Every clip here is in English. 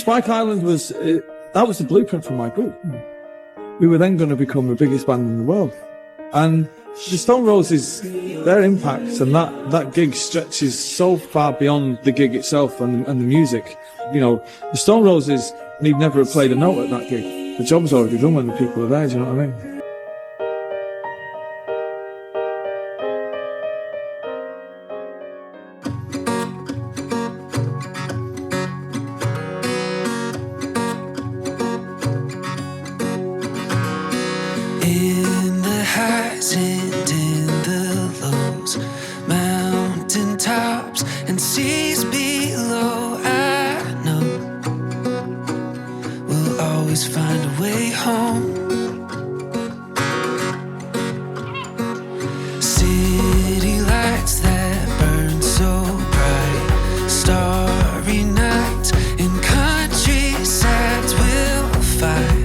Spike Island was, that was the blueprint for my group. We were then going to become the biggest band in the world. And the Stone Roses, their impact and that gig stretches so far beyond the gig itself and the music. You know, the Stone Roses need never have played a note at that gig. The job's already done when the people are there, do you know what I mean? In the highs and in the lows, mountain tops and seas below, I know we'll always find a way home. City lights that burn so bright, starry nights in countrysides we'll find.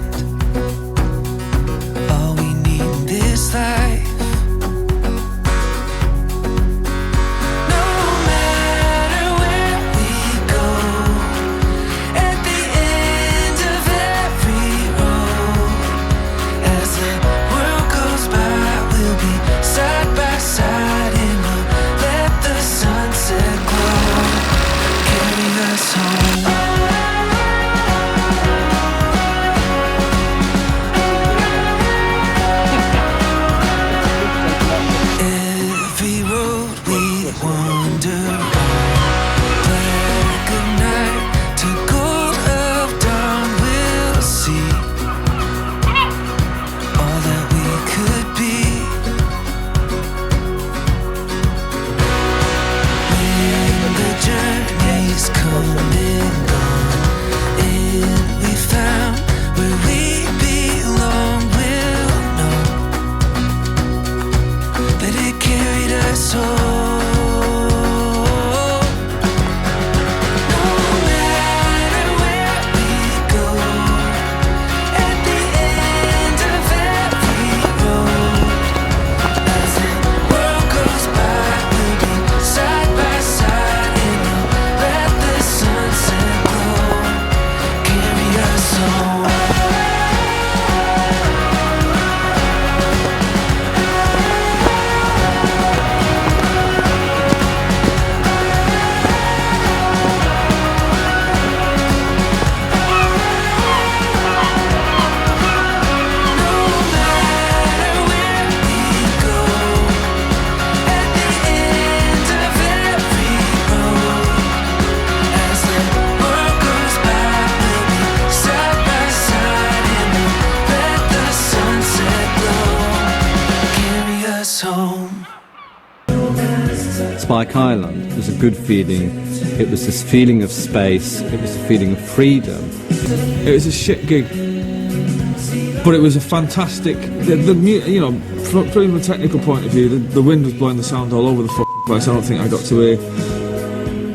Spike Island was a good feeling. It was this feeling of space. It was a feeling of freedom. It was a shit gig, but it was a fantastic. You know, from a technical point of view, the wind was blowing the sound all over the fucking place. I don't think I got to hear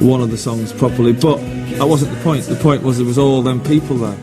one of the songs properly, but that wasn't the point. The point was there was all them people there.